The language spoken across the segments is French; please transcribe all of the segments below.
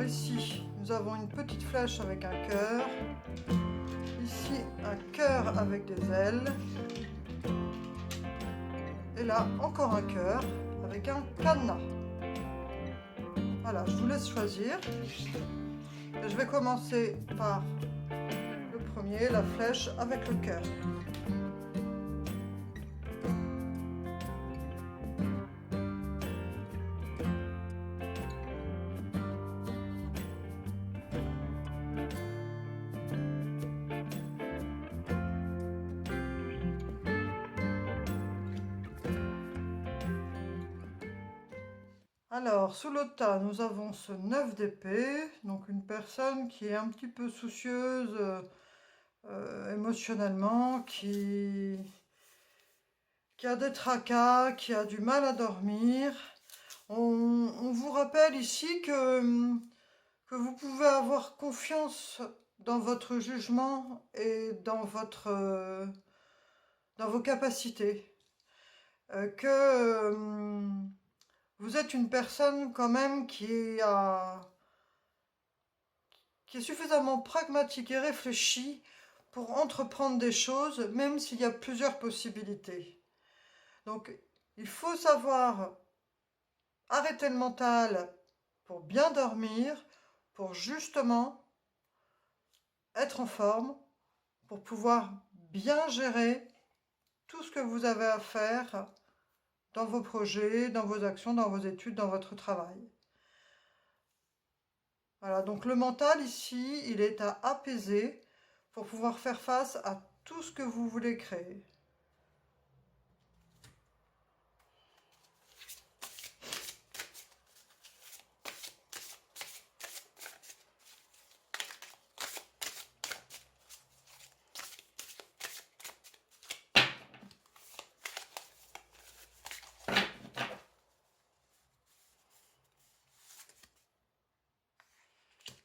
ici, nous avons une petite flèche avec un cœur. Ici, un cœur avec des ailes. Et là, encore un cœur avec un cadenas. Voilà, je vous laisse choisir. Et je vais commencer par le premier, la flèche avec le cœur. Alors, sous le tas, nous avons ce 9 d'épée, donc une personne qui est un petit peu soucieuse émotionnellement, qui a des tracas, qui a du mal à dormir. On vous rappelle ici que vous pouvez avoir confiance dans votre jugement et dans vos capacités. Vous êtes une personne quand même qui est suffisamment pragmatique et réfléchie pour entreprendre des choses, même s'il y a plusieurs possibilités. Donc, il faut savoir arrêter le mental pour bien dormir, pour justement être en forme, pour pouvoir bien gérer tout ce que vous avez à faire dans vos projets, dans vos actions, dans vos études, dans votre travail. Voilà, donc le mental ici, il est à apaiser pour pouvoir faire face à tout ce que vous voulez créer.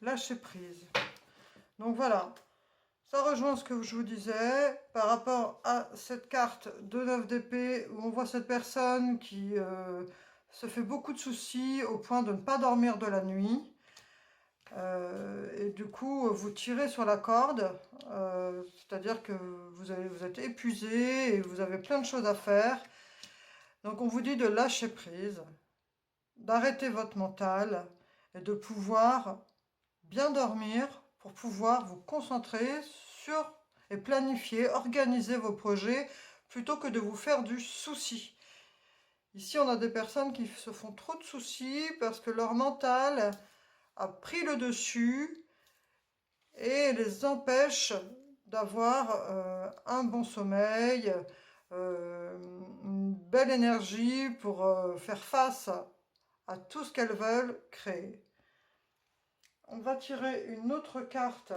Lâcher prise. Donc voilà, ça rejoint ce que je vous disais par rapport à cette carte de 9 d'épée où on voit cette personne qui se fait beaucoup de soucis au point de ne pas dormir de la nuit. Et du coup, vous tirez sur la corde, c'est-à-dire que vous êtes épuisé et vous avez plein de choses à faire. Donc on vous dit de lâcher prise, d'arrêter votre mental et de pouvoir bien dormir pour pouvoir vous concentrer sur et planifier, organiser vos projets plutôt que de vous faire du souci. Ici, on a des personnes qui se font trop de soucis parce que leur mental a pris le dessus et les empêche d'avoir un bon sommeil, une belle énergie pour faire face à tout ce qu'elles veulent créer. On va tirer une autre carte,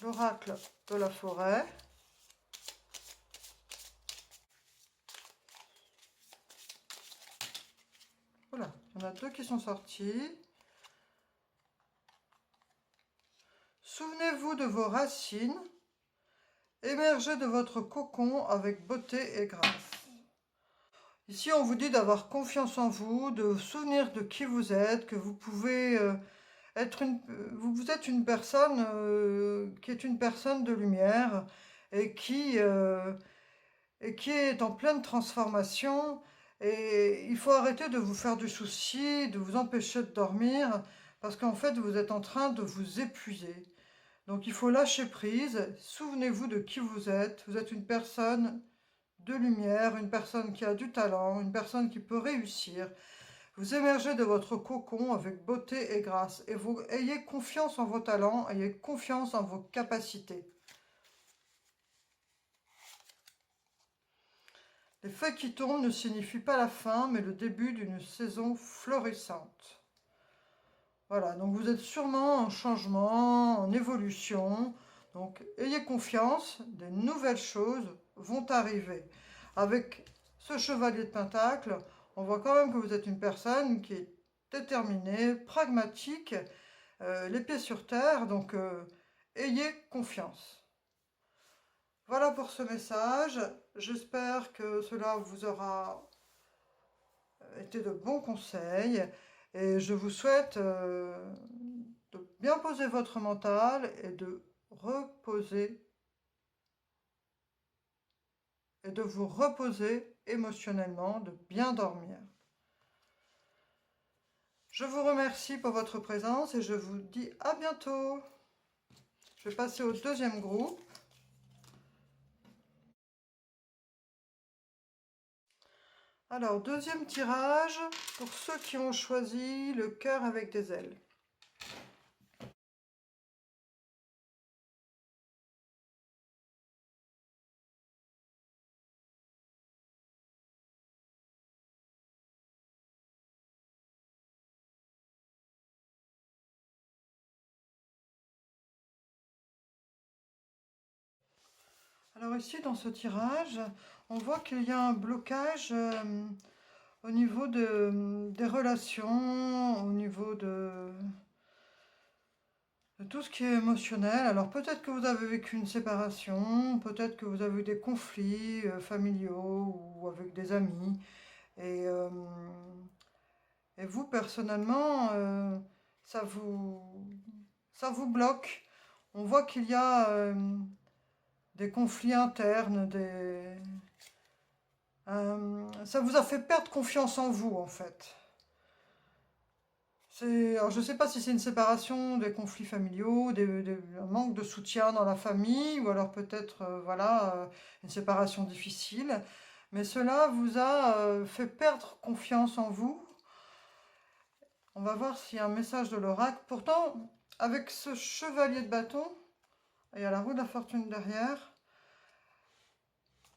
l'oracle de la forêt. Voilà, il y en a deux qui sont sortis. Souvenez-vous de vos racines, émergez de votre cocon avec beauté et grâce. Ici, on vous dit d'avoir confiance en vous, de vous souvenir de qui vous êtes, que vous pouvez vous êtes une personne qui est une personne de lumière et qui est en pleine transformation. Et il faut arrêter de vous faire du souci, de vous empêcher de dormir, parce qu'en fait, vous êtes en train de vous épuiser. Donc il faut lâcher prise, souvenez-vous de qui vous êtes. Vous êtes une personne de lumière, une personne qui a du talent, une personne qui peut réussir. Vous émergez de votre cocon avec beauté et grâce. Et vous ayez confiance en vos talents, ayez confiance en vos capacités. Les feuilles qui tombent ne signifient pas la fin, mais le début d'une saison florissante. Voilà, donc vous êtes sûrement en changement, en évolution. Donc ayez confiance, des nouvelles choses vont arriver. Avec ce chevalier de Pentacle, on voit quand même que vous êtes une personne qui est déterminée, pragmatique, les pieds sur terre, donc ayez confiance. Voilà pour ce message. J'espère que cela vous aura été de bons conseils et je vous souhaite de bien poser votre mental et de reposer et de vous reposer émotionnellement, de bien dormir. Je vous remercie pour votre présence et je vous dis à bientôt. Je vais passer au deuxième groupe. Alors, deuxième tirage pour ceux qui ont choisi le cœur avec des ailes. Alors ici, dans ce tirage, on voit qu'il y a un blocage au niveau des relations, au niveau de tout ce qui est émotionnel. Alors peut-être que vous avez vécu une séparation, peut-être que vous avez eu des conflits familiaux ou avec des amis. Et, euh, et vous, personnellement, ça vous, ça vous bloque. On voit qu'il y a des conflits internes, ça vous a fait perdre confiance en vous, en fait. Alors, je ne sais pas si c'est une séparation, des conflits familiaux, un manque de soutien dans la famille, ou alors peut-être, voilà, une séparation difficile. Mais cela vous a fait perdre confiance en vous. On va voir s'il y a un message de l'oracle. Pourtant, avec ce chevalier de bâton, et il y a la roue de la fortune derrière,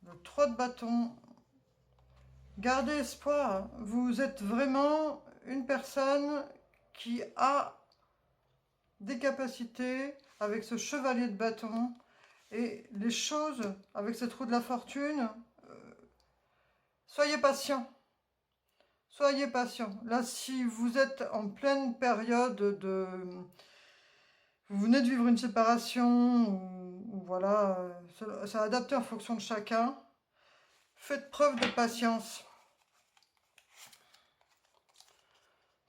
le 3 de bâton, gardez espoir. Vous êtes vraiment une personne qui a des capacités avec ce chevalier de bâton et les choses avec cette roue de la fortune. Soyez patient. Soyez patient. Là, si vous êtes en pleine période de... Vous venez de vivre une séparation, ou voilà, c'est adapté en fonction de chacun. Faites preuve de patience.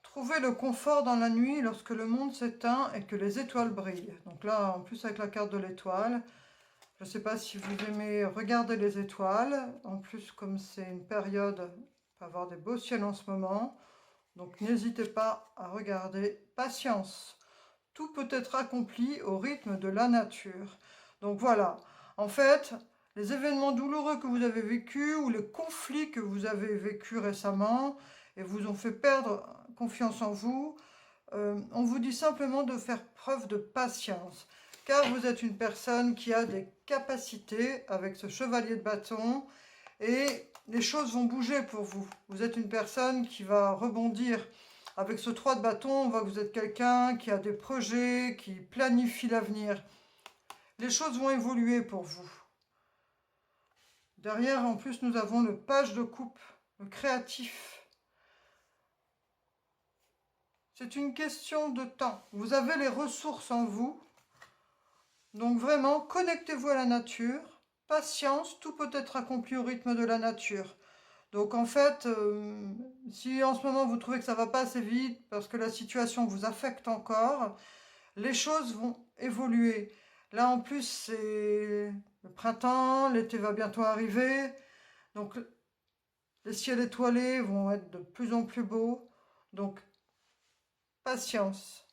Trouvez le confort dans la nuit lorsque le monde s'éteint et que les étoiles brillent. Donc là, en plus avec la carte de l'étoile, je ne sais pas si vous aimez regarder les étoiles. En plus, comme c'est une période, il peut y avoir des beaux ciels en ce moment. Donc n'hésitez pas à regarder. Patience. Tout peut être accompli au rythme de la nature. Donc voilà, en fait, les événements douloureux que vous avez vécus ou les conflits que vous avez vécus récemment et vous ont fait perdre confiance en vous, on vous dit simplement de faire preuve de patience, car vous êtes une personne qui a des capacités avec ce chevalier de bâton et les choses vont bouger pour vous. Vous êtes une personne qui va rebondir. Avec ce 3 de bâton, on voit que vous êtes quelqu'un qui a des projets, qui planifie l'avenir. Les choses vont évoluer pour vous. Derrière, en plus, nous avons le page de coupe, le créatif. C'est une question de temps. Vous avez les ressources en vous. Donc vraiment, connectez-vous à la nature. Patience, tout peut être accompli au rythme de la nature. Donc en fait, si en ce moment vous trouvez que ça ne va pas assez vite parce que la situation vous affecte encore, les choses vont évoluer. Là en plus c'est le printemps, l'été va bientôt arriver, donc les ciels étoilés vont être de plus en plus beaux. Donc patience.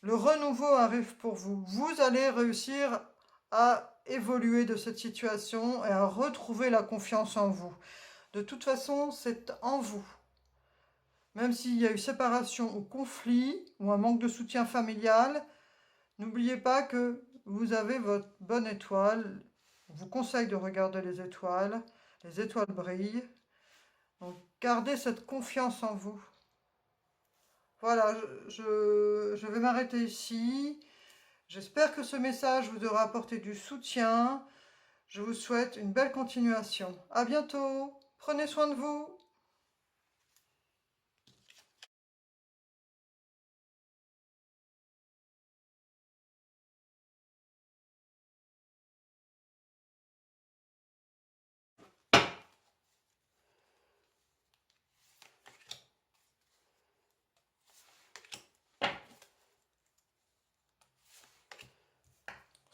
Le renouveau arrive pour vous. Vous allez réussir à évoluer de cette situation et à retrouver la confiance en vous. De toute façon, c'est en vous. Même s'il y a eu séparation ou conflit ou un manque de soutien familial, n'oubliez pas que vous avez votre bonne étoile. On vous conseille de regarder les étoiles. Les étoiles brillent. Donc gardez cette confiance en vous. Voilà, je vais m'arrêter ici. J'espère que ce message vous aura apporté du soutien. Je vous souhaite une belle continuation. À bientôt. Prenez soin de vous.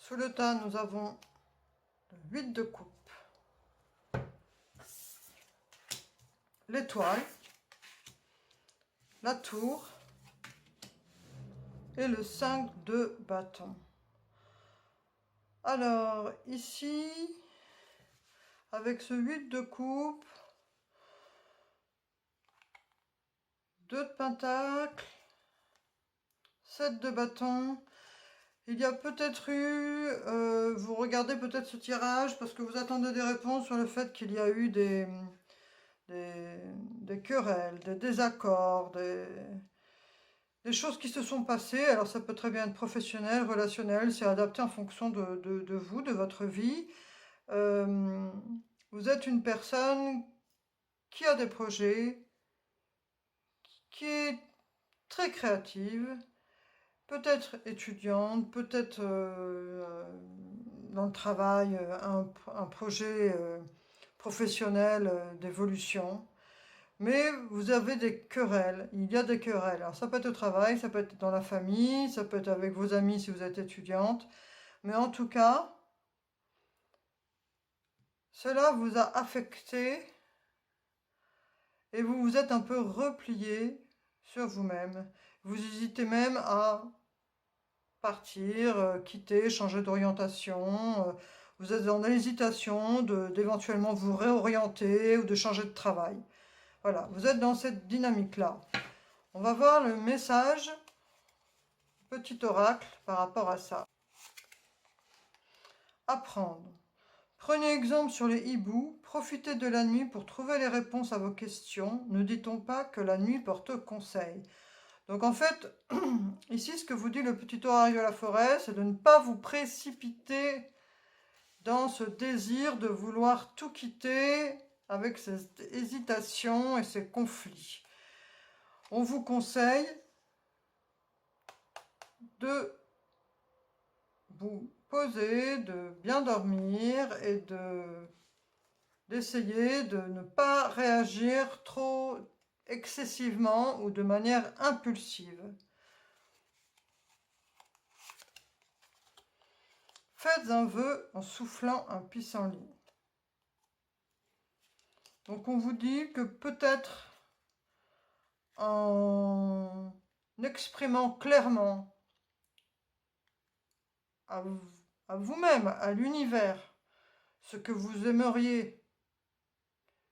Sous le tas, nous avons le 8 de coupe, l'étoile, la tour et le 5 de bâton. Alors, ici, avec ce 8 de coupe, 2 de pentacle, 7 de bâton. Il y a peut-être eu, vous regardez peut-être ce tirage parce que vous attendez des réponses sur le fait qu'il y a eu des querelles, des désaccords, des choses qui se sont passées. Alors ça peut très bien être professionnel, relationnel, c'est adapté en fonction de vous, de votre vie. Vous êtes une personne qui a des projets, qui est très créative, peut-être étudiante, peut-être dans le travail, un projet professionnel d'évolution. Mais vous avez des querelles, il y a des querelles. Alors ça peut être au travail, ça peut être dans la famille, ça peut être avec vos amis si vous êtes étudiante. Mais en tout cas, cela vous a affecté et vous vous êtes un peu replié sur vous-même. Vous hésitez même à partir, quitter, changer d'orientation. Vous êtes dans l'hésitation d'éventuellement vous réorienter ou de changer de travail. Voilà, vous êtes dans cette dynamique-là. On va voir le message, petit oracle, par rapport à ça. Apprendre. Prenez exemple sur les hiboux, profitez de la nuit pour trouver les réponses à vos questions. Ne dit-on pas que la nuit porte conseil? Donc en fait, ici, ce que vous dit le petit oracle de la forêt, c'est de ne pas vous précipiter dans ce désir de vouloir tout quitter avec cette hésitation et ces conflits. On vous conseille de vous poser, de bien dormir et d'essayer de ne pas réagir trop excessivement ou de manière impulsive. Faites un vœu en soufflant un pissenlit. Donc on vous dit que peut-être en exprimant clairement à vous-même, à l'univers, ce que vous aimeriez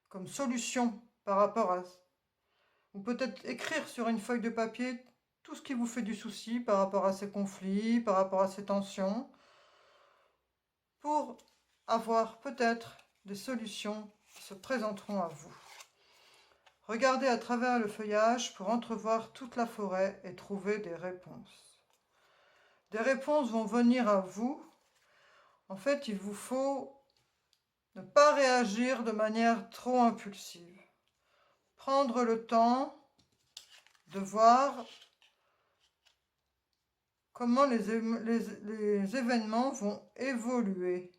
comme solution par rapport à... Ou peut-être écrire sur une feuille de papier tout ce qui vous fait du souci par rapport à ces conflits, par rapport à ces tensions, pour avoir peut-être des solutions qui se présenteront à vous. Regardez à travers le feuillage pour entrevoir toute la forêt et trouver des réponses. Des réponses vont venir à vous. En fait, il vous faut ne pas réagir de manière trop impulsive. Prendre le temps de voir comment les événements vont évoluer.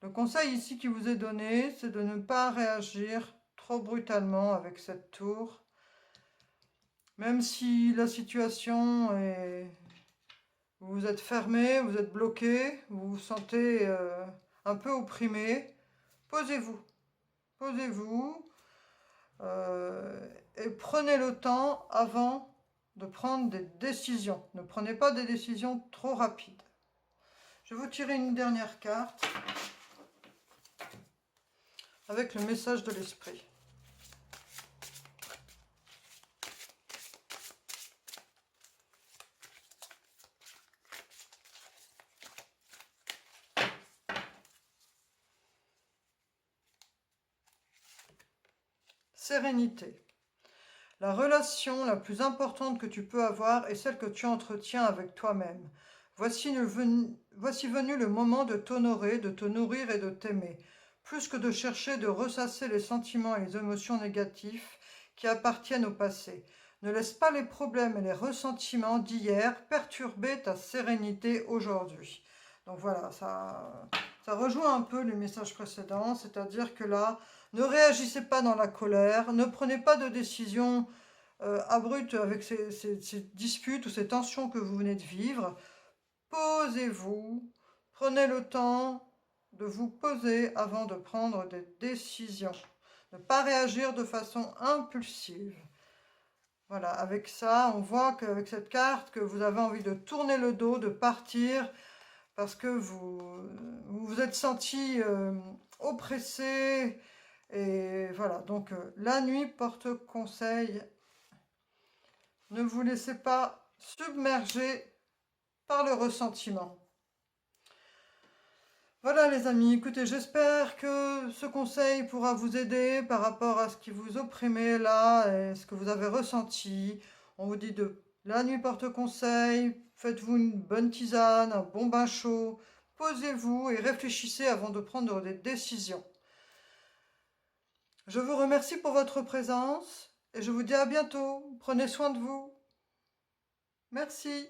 Le conseil ici qui vous est donné, c'est de ne pas réagir trop brutalement avec cette tour. Même si la situation est... Vous êtes fermé, vous êtes bloqué, vous vous sentez un peu opprimé, posez-vous. Posez-vous et prenez le temps avant de prendre des décisions. Ne prenez pas des décisions trop rapides. Je vais vous tirer une dernière carte avec le message de l'esprit. Sérénité. La relation la plus importante que tu peux avoir est celle que tu entretiens avec toi-même. Voici venu le moment de t'honorer, de te nourrir et de t'aimer, plus que de chercher de ressasser les sentiments et les émotions négatifs qui appartiennent au passé. Ne laisse pas les problèmes et les ressentiments d'hier perturber ta sérénité aujourd'hui. Donc voilà, ça rejoint un peu les messages précédents, c'est-à-dire que là, ne réagissez pas dans la colère, ne prenez pas de décisions abruptes avec ces disputes ou ces tensions que vous venez de vivre. posez-vous, prenez le temps de vous poser avant de prendre des décisions. Ne pas réagir de façon impulsive. Voilà, avec ça, on voit qu'avec cette carte, que vous avez envie de tourner le dos, de partir, parce que vous êtes senti oppressé. Et voilà, donc la nuit porte conseil. Ne vous laissez pas submerger par le ressentiment. Voilà les amis, écoutez, j'espère que ce conseil pourra vous aider par rapport à ce qui vous opprimait là et ce que vous avez ressenti. On vous dit de la nuit porte conseil, faites-vous une bonne tisane, un bon bain chaud, posez-vous et réfléchissez avant de prendre des décisions. Je vous remercie pour votre présence et je vous dis à bientôt. Prenez soin de vous. Merci.